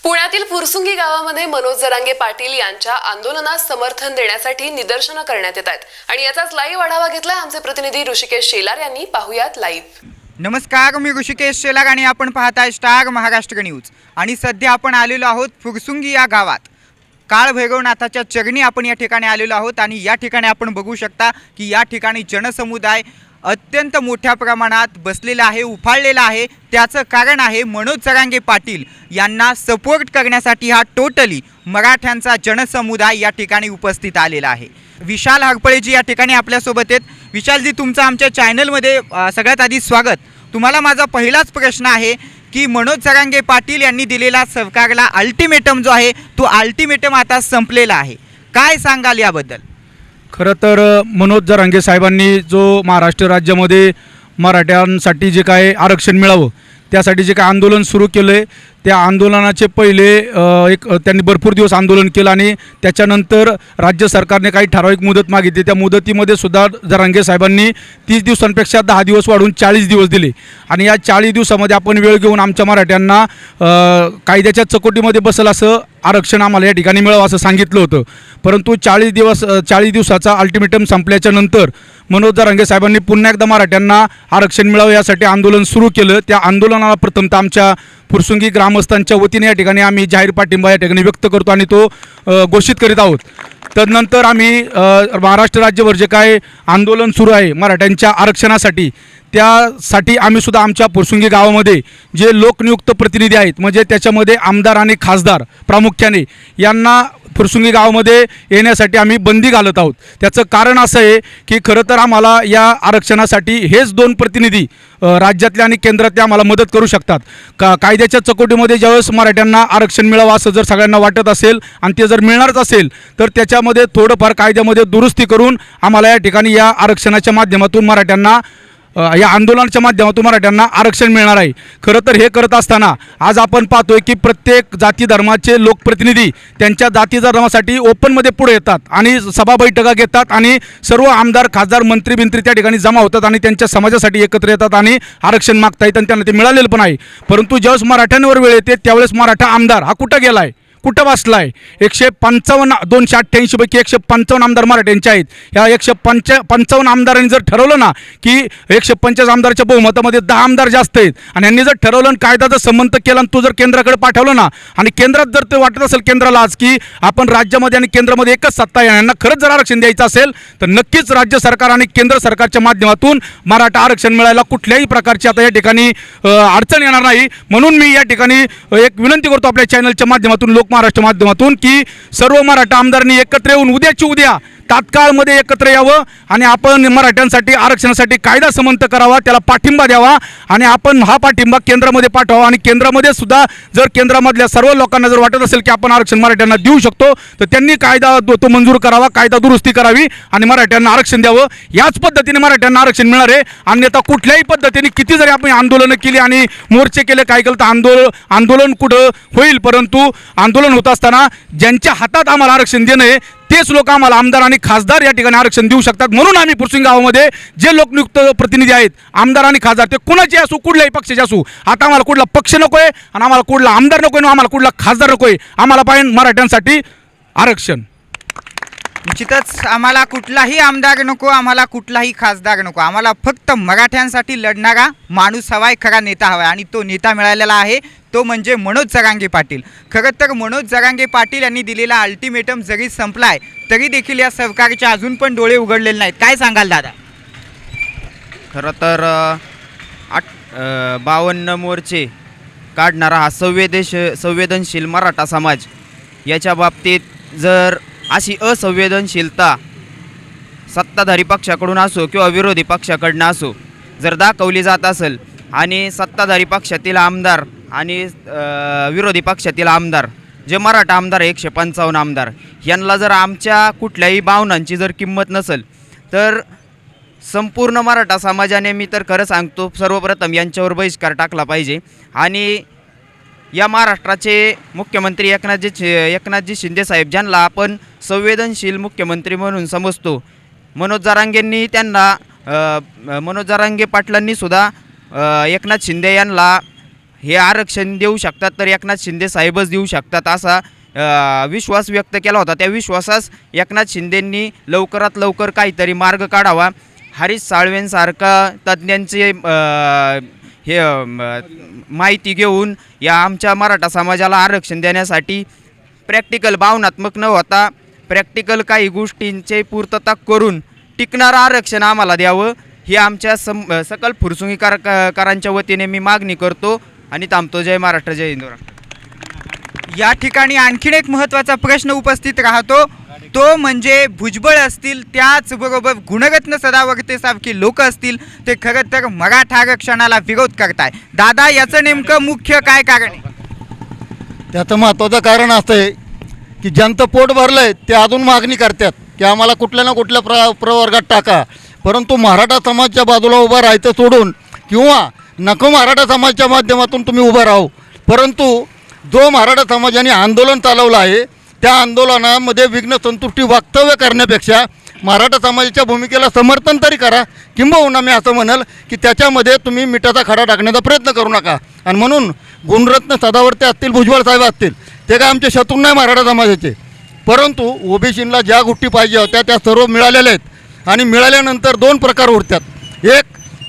पुण्यातील फुरसुंगी गावामध्ये मनोज जरांगे पाटील यांच्या आंदोलनास समर्थन देण्यासाठी निदर्शनं करण्यात येत आहेत आणि याचाच लाईव्ह आढावा घेतलाय आमचे प्रतिनिधी ऋषिकेश शेलार यांनी. पाहुयात लाईव्ह. नमस्कार, मी ऋषिकेश शेलार आणि आपण पाहताय स्टार महाराष्ट्र न्यूज. आणि सध्या आपण आलेलो आहोत फुरसुंगी या गावात. काळभैरवनाथाच्या चरणी आपण या ठिकाणी आलेलो आहोत आणि या ठिकाणी आपण बघू शकता की या ठिकाणी जनसमुदाय अत्यंत मोठ्या प्रमाणात बसलेला आहे, उफाळलेला आहे. त्याचं कारण आहे मनोज जरांगे पाटील यांना सपोर्ट करण्यासाठी हा टोटली मराठ्यांचा जनसमुदाय या ठिकाणी उपस्थित आलेला आहे. विशाल हरपळेजी या ठिकाणी आपल्यासोबत आहेत. विशालजी, तुमचं आमच्या चॅनलमध्ये सगळ्यात आधी स्वागत. तुम्हाला माझा पहिलाच प्रश्न आहे की मनोज जरांगे पाटील यांनी दिलेला सरकारला अल्टिमेटम जो आहे तो अल्टिमेटम आता संपलेला आहे, काय सांगाल याबद्दल? खरं तर मनोज जरांगे साहेबांनी जो महाराष्ट्र राज्यामध्ये मराठ्यांसाठी जे काय आरक्षण मिळावं त्यासाठी जे काय आंदोलन सुरू केलं आहे त्या आंदोलनाचे पहिले त्यांनी भरपूर दिवस आंदोलन केलं आणि त्याच्यानंतर राज्य सरकारने काही ठराविक मुदत मागितली. त्या मुदतीमध्ये सुद्धा जरांगे साहेबांनी 30 दिवसांपेक्षा 10 दिवस वाढवून 40 दिवस दिले आणि या 40 दिवसामध्ये आपण वेळ घेऊन आमच्या मराठ्यांना कायद्याच्या चौकटीमध्ये बसेल असं आरक्षण आम्हाला या ठिकाणी मिळावं असं सांगितलं होतं. परंतु 40 दिवसाचा अल्टिमेटम संपल्याच्या नंतर मनोज जरांगे साहेबांनी पुन्हा एकदा मराठ्यांना आरक्षण मिळावं यासाठी आंदोलन सुरू केलं. त्या आंदोलनाला प्रथमतः आमच्या फुरसुंगी ग्रामस्थांच्या वतीने या ठिकाणी आम्ही जाहीर पाठिंबा या ठिकाणी व्यक्त करतो आणि तो घोषित करीत आहोत. तदनंतर आम्ही महाराष्ट्र राज्यभर जे काय आंदोलन सुरू आहे मराठ्यांच्या आरक्षणासाठी त्यासाठी आम्ही सुद्धा आमच्या फुरसुंगी गावामध्ये जे लोकनियुक्त प्रतिनिधी आहेत म्हणजे त्याच्यामध्ये आमदार आणि खासदार प्रामुख्याने यांना फुरसुंगी गावामध्ये येण्यासाठी आम्ही बंदी घालत आहोत. त्याचं कारण असं आहे की खरं तर आम्हाला या आरक्षणासाठी हेच दोन प्रतिनिधी राज्यातले आणि केंद्रातले आम्हाला मदत करू शकतात. कायद्याच्या चौकटीमध्ये ज्यावेळेस मराठ्यांना आरक्षण मिळावं असं जर सगळ्यांना वाटत असेल आणि ते जर मिळणारच असेल तर त्याच्यामध्ये थोडंफार कायद्यामध्ये दुरुस्ती करून आम्हाला या ठिकाणी या आरक्षणाच्या माध्यमातून मराठ्यांना या आंदोलनाच्या माध्यमातून मराठ्यांना आरक्षण मिळणार आहे. खरं तर हे करत असताना आज आपण पाहतोय की प्रत्येक जाती धर्माचे लोकप्रतिनिधी त्यांच्या जाती धर्मासाठी ओपनमध्ये पुढे येतात आणि सभा बैठका घेतात आणि सर्व आमदार खासदार मंत्री त्या ठिकाणी जमा होतात आणि त्यांच्या समाजासाठी एकत्र येतात आणि आरक्षण मागता येतं आणि त्यांना ते मिळालेलं पण आहे. परंतु ज्यावेळेस मराठ्यांवर वेळ येते त्यावेळेस मराठा आमदार हा कुठं गेला आहे, कुठं बसला आहे? 155 288 पैकी 155 आमदार मराठ्यांचे आहेत. ह्या 155 आमदारांनी जर ठरवलं ना की 150 आमदारच्या बहुमतामध्ये 10 आमदार जास्त आहेत आणि यांनी जर ठरवलं कायदा जर संमत केला आणि तू जर केंद्राकडे पाठवलं ना आणि केंद्रात जर ते वाटत असेल केंद्राला आज की आपण राज्यामध्ये आणि केंद्रामध्ये एकच सत्ता आहे यांना खरंच जर आरक्षण द्यायचं असेल तर नक्कीच राज्य सरकार आणि केंद्र सरकारच्या माध्यमातून मराठा आरक्षण मिळायला कुठल्याही प्रकारची आता या ठिकाणी अडचण येणार नाही. म्हणून मी या ठिकाणी एक विनंती करतो आपल्या चॅनलच्या माध्यमातून लोक महाराष्ट्र माध्यमातून की सर्व मराठा आमदारांनी एकत्र येऊन उद्याची उद्या तात्काळमध्ये एकत्र यावं आणि आपण मराठ्यांसाठी आरक्षणासाठी कायदा संमत करावा, त्याला पाठिंबा द्यावा आणि आपण हा पाठिंबा केंद्रामध्ये पाठवावा आणि केंद्रामध्ये सुद्धा जर केंद्रामधल्या सर्व लोकांना जर वाटत असेल की आपण आरक्षण मराठ्यांना देऊ शकतो तर त्यांनी कायदा तो मंजूर करावा, कायदा दुरुस्ती करावी आणि मराठ्यांना आरक्षण द्यावं. याच पद्धतीने मराठ्यांना आरक्षण मिळणार आहे. अन्यथा कुठल्याही पद्धतीने किती जरी आपण आंदोलनं केली आणि मोर्चे केले काय केलं तर आंदोलन कुठं होईल, परंतु आंदोलन होत असताना ज्यांच्या हातात आम्हाला आरक्षण देणं आहे तेच लोक आम्हाला आमदार आणि खासदार या ठिकाणी आरक्षण देऊ शकतात. म्हणून आम्ही फुरसुंगी गावामध्ये जे लोकनियुक्त प्रतिनिधी आहेत आमदार आणि खासदार ते कुणाचे असू कुठल्याही पक्षाचे असू, आता आम्हाला कुठला पक्ष नको आहे आणि आम्हाला कुठला आमदार नको आहे, आम्हाला कुठला खासदार नको आहे, आम्हाला पाहिजे मराठ्यांसाठी आरक्षण. निश्चितच आम्हाला कुठलाही आमदार नको, आम्हाला कुठलाही खासदार नको, आम्हाला फक्त मराठ्यांसाठी लढणारा माणूस हवाय, खरा नेता हवाय आणि तो नेता मिळालेला आहे तो म्हणजे मनोज जरांगे पाटील. खरं तर मनोज जरांगे पाटील यांनी दिलेला अल्टिमेटम जरी संपलाय तरी देखील या सरकारचे अजून पण डोळे उघडलेले नाहीत. काय सांगाल दादा? खरं तर 52 मोर्चे काढणारा हा संवेदनशील मराठा समाज याच्या बाबतीत जर अशी असंवेदनशीलता सत्ताधारी पक्षाकडून असो किंवा विरोधी पक्षाकडनं असो जर दाखवली जात असेल आणि सत्ताधारी पक्षातील आमदार आणि विरोधी पक्षातील आमदार जे मराठा आमदार 155 आमदार यांना जर आमच्या कुठल्याही भावनांची जर किंमत नसेल तर संपूर्ण मराठा समाजाने मी तर खरं सांगतो सर्वप्रथम यांच्यावर बहिष्कार टाकला पाहिजे. आणि या महाराष्ट्राचे मुख्यमंत्री एकनाथजी शिंदे साहेब ज्यांना आपण संवेदनशील मुख्यमंत्री म्हणून समजतो, मनोज जरांगे पाटलांनी सुद्धा एकनाथ शिंदे यांना हे आरक्षण देऊ शकतात तर एकनाथ शिंदे साहेबच देऊ शकतात असा विश्वास व्यक्त केला होता. त्या विश्वासास एकनाथ शिंदेंनी लवकरात लवकर काहीतरी मार्ग काढावा. हरीश साळवेंसारखा तज्ज्ञांचे माहिती घेऊन या आमच्या मराठा समाजाला आरक्षण देण्यासाठी प्रॅक्टिकल भावनात्मक न होता प्रॅक्टिकल काही गोष्टींची पूर्तता करून टिकणारं आरक्षण आम्हाला द्यावं ही आमच्या सकल फुरसुंगीकरांच्या वतीने मी मागणी करतो आणि थांबतो. जय महाराष्ट्र, जय हिंदू. या ठिकाणी आणखीन एक महत्त्वाचा प्रश्न उपस्थित राहतो, तो म्हणजे भुजबळ असतील त्याचबरोबर गुणरत्न सदावर्ते सारखी लोक असतील ते खरं तर मराठा आरक्षणाला विरोध करताय. दादा, याचं नेमकं मुख्य काय कारण आहे? त्याचं महत्त्वाचं कारण असं आहे की ज्यांचं पोट भरलं आहे ते अजून मागणी करतात की आम्हाला कुठल्या ना कुठल्या प्रवर्गात टाका, परंतु मराठा समाजाच्या बाजूला उभं राहायचं सोडून किंवा नको मराठा समाजाच्या माध्यमातून तुम्ही उभं राहू, परंतु जो मराठा समाजाने आंदोलन चालवलं आहे त्या आंदोलनामध्ये विघ्न संतुष्टी वक्तव्य करण्यापेक्षा मराठा समाजाच्या भूमिकेला समर्थन तरी करा, किंबहुना मी असं म्हणाल की त्याच्यामध्ये तुम्ही मिठाचा खडा टाकण्याचा प्रयत्न करू नका. आणि म्हणून गुणरत्न सदावर्ते असतील, भुजबळ साहेब असतील, ते काय आमचे शत्रू नाही मराठा समाजाचे, परंतु ओबीसीला ज्या गोष्टी पाहिजे होत्या त्या सर्व मिळालेल्या आहेत. आणि मिळाल्यानंतर दोन प्रकार उरतात. एक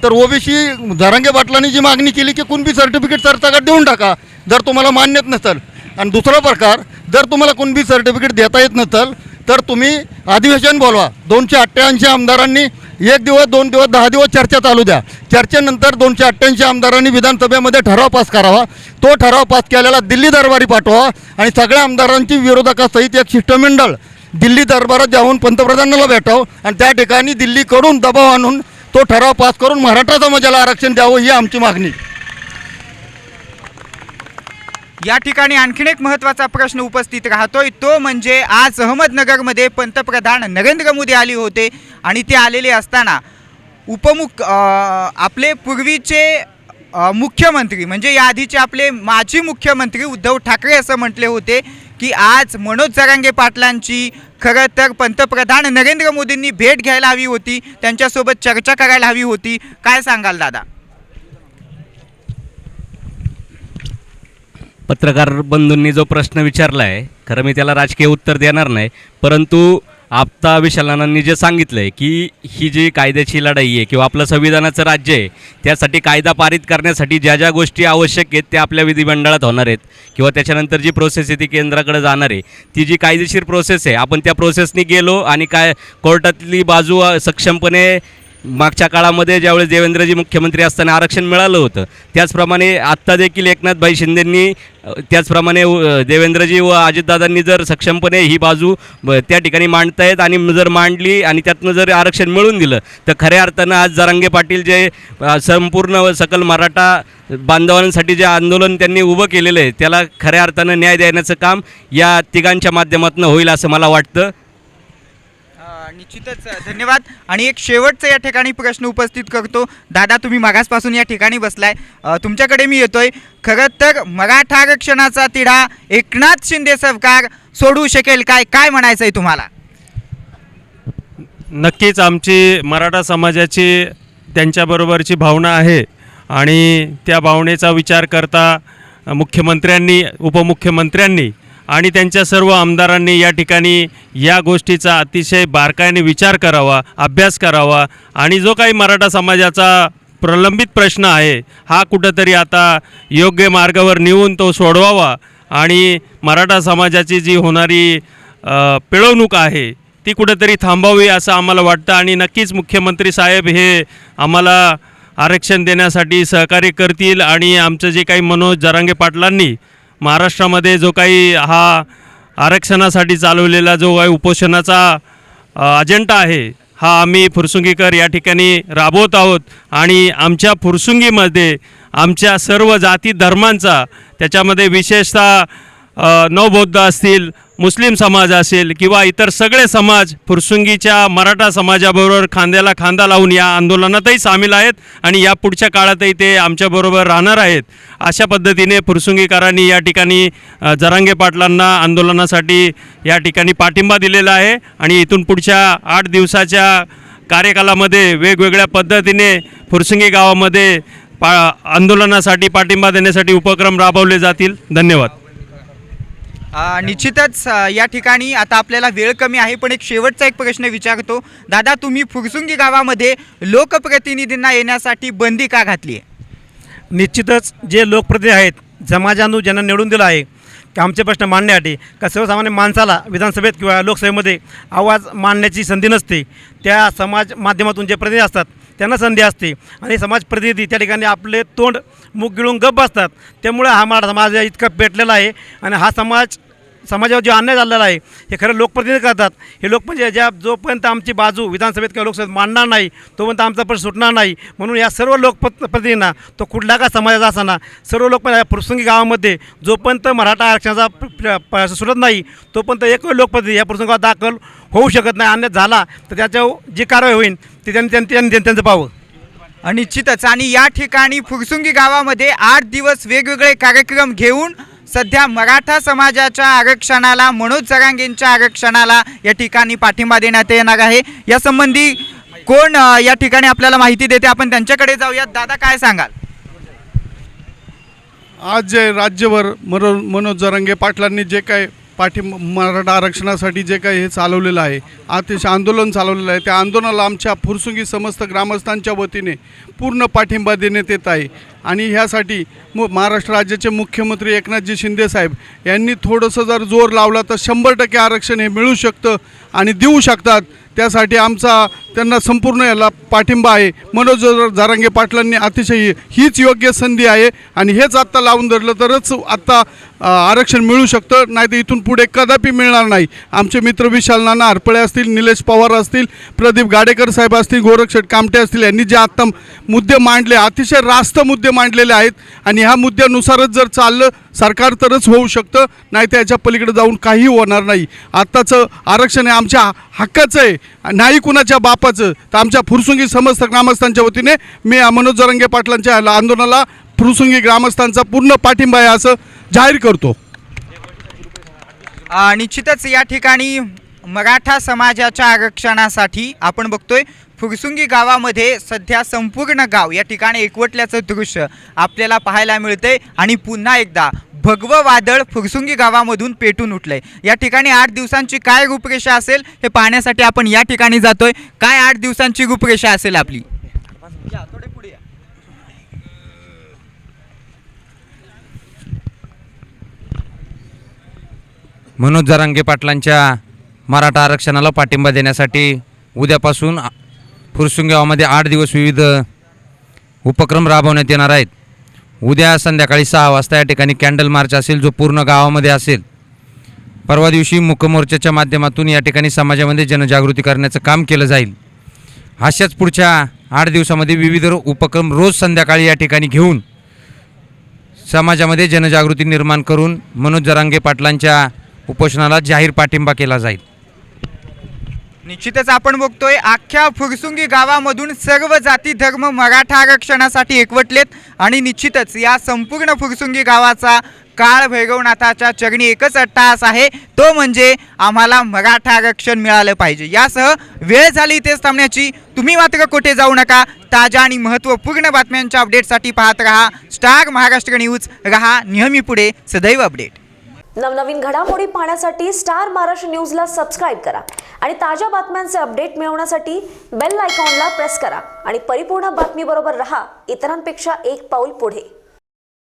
तर ओबीसी जरांगे पाटलांनी जी मागणी केली की कुणबी सर्टिफिकेट सरसकट देऊन टाका जर तुम्हाला मान्यच नसेल, आणि दुसरा प्रकार जर तुम्हाला कुणबी सर्टिफिकेट देता येत नसेल तर तुम्ही अधिवेशन बोलवा. 288 आमदारांनी 1 दिवस 2 दिवस 10 दिवस चर्चा चालू द्या. चर्चेनंतर 288 आमदारांनी विधानसभेमध्ये ठराव पास करावा. तो ठराव पास केलेला दिल्ली दरबारी पाठवा आणि सगळ्या आमदारांची विरोधकासहित एक शिष्टमंडळ दिल्ली दरबारात जाऊन पंतप्रधानाला भेटावं आणि त्या ठिकाणी दिल्लीकडून दबाव आणून तो ठराव पास करून मराठा समाजाला आरक्षण द्यावं ही आमची मागणी. या ठिकाणी आणखीन एक महत्त्वाचा प्रश्न उपस्थित राहतोय, तो म्हणजे आज अहमदनगरमध्ये पंतप्रधान नरेंद्र मोदी आले होते आणि ते आलेले असताना आपले पूर्वीचे मुख्यमंत्री म्हणजे या आधीचे आपले माजी मुख्यमंत्री उद्धव ठाकरे असं म्हटले होते की आज मनोज जरांगे पाटलांची खरं तर पंतप्रधान नरेंद्र मोदींनी भेट घ्यायला हवी होती, त्यांच्यासोबत चर्चा करायला हवी होती. काय सांगाल दादा? पत्रकार बंधूंनी जो प्रश्न विचारला आहे, खरं मी त्याला राजकीय उत्तर देणार नाही, परंतु आत्ता विशालांनी जे सांगितलं आहे की ही जी कायद्याची लढाई आहे किंवा आपलं संविधानाचं राज्य आहे त्यासाठी कायदा पारित करण्यासाठी ज्या ज्या गोष्टी आवश्यक आहेत त्या आपल्या विधिमंडळात होणार आहेत किंवा त्याच्यानंतर जी प्रोसेस आहे ती केंद्राकडे जाणार आहे. ती जी कायदेशीर प्रोसेस आहे आपण त्या प्रोसेसनी गेलो आणि काय कोर्टातली बाजू सक्षमपणे मागच्या काळामध्ये ज्यावेळेस देवेंद्रजी मुख्यमंत्री असताना आरक्षण मिळालं होतं त्याचप्रमाणे आत्ता देखील एकनाथभाई शिंदेंनी त्याचप्रमाणे देवेंद्रजी व अजितदादांनी जर सक्षमपणे ही बाजू त्या ठिकाणी मांडतायत आणि जर मांडली आणि त्यातनं जर आरक्षण मिळवून दिलं तर खऱ्या अर्थानं आज जरांगे पाटील जे संपूर्ण सकल मराठा बांधवांसाठी जे आंदोलन त्यांनी उभं केलेलं आहे त्याला खऱ्या अर्थानं न्याय देण्याचं काम या तिघांच्या माध्यमातून होईल असं मला वाटतं. निश्चितच धन्यवाद. आणि एक शेवटचा या ठिकाणी प्रश्न उपस्थित करतो. दादा, तुम्ही मागासपासून या ठिकाणी बसलाय, तुमच्याकडे मी येतोय. खरं तर मराठा आरक्षणाचा तिढा एकनाथ शिंदे सरकार सोडवू शकेल काय? काय म्हणायचं आहे तुम्हाला? नक्कीच आमची मराठा समाजाची त्यांच्याबरोबरची भावना आहे आणि त्या भावनेचा विचार करता मुख्यमंत्र्यांनी, उपमुख्यमंत्र्यांनी आणि त्यांच्या सर्व आमदारांनी या ठिकाणी या गोष्टीचा अतिशय बारकाईने विचार करावा, अभ्यास करावा आणि जो काही मराठा समाजाचा प्रलंबित प्रश्न आहे हा कुठंतरी आता योग्य मार्गावर नेऊन तो सोडवावा आणि मराठा समाजाची जी होणारी पिळवणूक आहे ती कुठंतरी थांबावी असं आम्हाला वाटतं. आणि नक्कीच मुख्यमंत्री साहेब हे आम्हाला आरक्षण देण्यासाठी सहकार्य करतील आणि आमचं जे काही मनोज जरांगे पाटलांनी महाराष्ट्रामध्ये जो काही हा आरक्षणासाठी चालवलेला जो काही उपोषणाचा अजेंडा आहे हा आम्ही फुरसुंगीकर या ठिकाणी राबवत आहोत आणि आमच्या फुरसुंगीमध्ये आमच्या सर्व जाती धर्मांचा त्याच्यामध्ये विशेषतः नवबौद्ध असतील, मुस्लिम समाज असेल किंवा इतर सगळे समाज फुरसुंगीच्या मराठा समाजाबरोबर खांद्याला खांदा लावून या आंदोलनातही सामील आहेत आणि या पुढच्या काळातही ते आमच्याबरोबर राहणार आहेत. अशा पद्धतीने फुरसुंगीकरांनी या ठिकाणी जरांगे पाटलांना आंदोलनासाठी या ठिकाणी पाठिंबा दिलेला आहे आणि इथून पुढच्या 8 दिवसाच्या कार्यकालामध्ये वेगवेगळ्या पद्धतीने फुरसुंगी गावामध्ये आंदोलनासाठी पाठिंबा देण्यासाठी उपक्रम राबवले जातील. धन्यवाद. निश्चितच या ठिकाणी आता आपल्याला वेळ कमी आहे, पण एक शेवटचा एक प्रश्न विचारतो. दादा, तुम्ही फुरसुंगी गावामध्ये लोकप्रतिनिधींना येण्यासाठी बंदी का घातली आहे? निश्चितच जे लोकप्रतिनिधी आहेत, समाजानं ज्यांना निवडून दिलं आहे की आमचे प्रश्न मांडण्यासाठी, का सर्वसामान्य माणसाला विधानसभेत किंवा लोकसभेमध्ये आवाज मांडण्याची संधी नसते. त्या समाज माध्यमातून जे प्रतिनिधी असतात त्यांना संधी असते आणि समाज प्रतिनिधी त्या ठिकाणी आपले तोंड मुख गिळून गप्प बसतात. त्यामुळे हा मराठा समाज इतका पेटलेला आहे आणि हा समाजावर जो अन्याय झालेला आहे हे खरं लोकप्रतिनिधी करतात. हे लोक म्हणजे जोपर्यंत आमची बाजू विधानसभेत किंवा लोकसभेत मांडणार नाही तोपर्यंत आमचा प्रश्न सुटणार नाही. म्हणून या सर्व लोकप्रतिनिधींना, तो कुठला का समाजाचा असताना, सर्व लोक फुरसुंगी गावामध्ये जोपर्यंत मराठा आरक्षणाचा सुटत नाही तोपर्यंत एकही लोकप्रतिनिधी या फुरसुंगी गावात दाखल होऊ शकत नाही. अन्याय झाला तर त्याच्यावर जी कारवाई होईल ती त्यांचं पाहावं. निश्चितच. आणि या ठिकाणी फुरसुंगी गावामध्ये 8 दिवस वेगवेगळे कार्यक्रम घेऊन सध्या मराठा समाजाच्या आरक्षणाला, मनोज जरांगेंच्या आरक्षणाला या ठिकाणी पाठिंबा देण्यात येणार आहे. यासंबंधी कोण या ठिकाणी आपल्याला माहिती देते, आपण त्यांच्याकडे जाऊयात. दादा, काय सांगाल? आज जे राज्यभर मनोज जरांगे पाटलांनी जे काय मराठा आरक्षणासाठी जे काही हे चालवलेलं आहे, अतिशय आंदोलन चालवलेलं आहे, त्या आंदोलनाला आमच्या फुरसुंगी समस्त ग्रामस्थांच्या वतीने पूर्ण पाठिंबा देण्यात येत आहे. आणि ह्यासाठी महाराष्ट्र राज्याचे मुख्यमंत्री एकनाथजी शिंदेसाहेब यांनी थोडंसं जर जोर लावला तर 100% आरक्षण हे मिळू शकतं आणि देऊ शकतात. त्यासाठी आमचा त्यांना संपूर्ण याला पाठिंबा आहे. मनोज जरांगे पाटलांनी अतिशय हीच योग्य संधी आहे आणि हेच आत्ता लावून धरलं तरच आत्ता आरक्षण मिळू शकतं, नाही तर इथून पुढे कदापि मिळणार नाही. आमचे मित्र विशाल नाना हरपळे असतील, निलेश पवार असतील, प्रदीप गाडेकर साहेब असतील, गोरक्षेट कामटे असतील, यांनी जे आत्ता मुद्दे मांडले, अतिशय रास्त मुद्दे मांडलेले आहेत आणि ह्या मुद्द्यानुसारच जर चाललं सरकार तरच होऊ शकतं, नाही तर याच्या पलीकडे जाऊन काही होणार नाही. आत्ताचं आरक्षण हे आमच्या हक्काचं आहे, नाही कुणाच्या बापाचं. तर आमच्या फुरसुंगी समस्त ग्रामस्थांच्या वतीने मी मनोज जरांगे पाटलांच्या आंदोलनाला फुरसुंगी ग्रामस्थांचा पूर्ण पाठिंबा आहे असं जाहीर करतो. निश्चितच या ठिकाणी मराठा समाजाच्या आरक्षणासाठी आपण बघतोय फुरसुंगी गावामध्ये सध्या संपूर्ण गाव या ठिकाणी एकवटल्याचं दृश्य आपल्याला पाहायला मिळतंय. आणि पुन्हा एकदा भगवं वादळ फुरसुंगी गावामधून पेटून उठलंय. या ठिकाणी 8 दिवसांची काय रूपरेषा असेल हे पाहण्यासाठी आपण या ठिकाणी जातोय. काय 8 दिवसांची रूपरेषा असेल आपली? मनोज जरांगे पाटलांच्या मराठा आरक्षणाला पाठिंबा देण्यासाठी उद्यापासून फुरसुंगी गावामध्ये 8 दिवस विविध उपक्रम राबवण्यात येणार आहेत. उद्या संध्याकाळी 6 वाजता या ठिकाणी कॅन्डल मार्च असेल, जो पूर्ण गावामध्ये असेल. परवा दिवशी मुकमोर्चाच्या माध्यमातून या ठिकाणी समाजामध्ये जनजागृती करण्याचं काम केलं जाईल. अशाच पुढच्या 8 दिवसामध्ये विविध उपक्रम रोज संध्याकाळी या ठिकाणी घेऊन समाजामध्ये जनजागृती निर्माण करून मनोज जरांगे पाटलांच्या उपोषणाला जाहीर पाठिंबा केला जाईल. निश्चितच आपण बघतोय अख्ख्या फुरसुंगी गावामधून सर्व जाती धर्म मराठा आरक्षणासाठी एकवटलेत आणि निश्चितच या संपूर्ण फुरसुंगी गावाचा काळ भैरवनाथाच्या चरणी एकच अट्टहास आहे, तो म्हणजे आम्हाला मराठा आरक्षण मिळालं पाहिजे. यासह वेळ झाली इथेच थांबण्याची. तुम्ही मात्र कुठे जाऊ नका. ताज्या आणि महत्त्वपूर्ण बातम्यांच्या अपडेटसाठी पाहत रहा स्टार महाराष्ट्र न्यूज. रहा नेहमी पुढे, सदैव अपडेट. नवनवीन घडामोडी पाहण्यासाठी स्टार महाराष्ट्र न्यूजला सबस्क्राईब करा आणि ताज्या बातम्यांचे अपडेट मिळवण्यासाठी बेल आयकॉनला प्रेस करा आणि परिपूर्ण बातमीबरोबर रहा, इतरांपेक्षा एक पाऊल पुढे.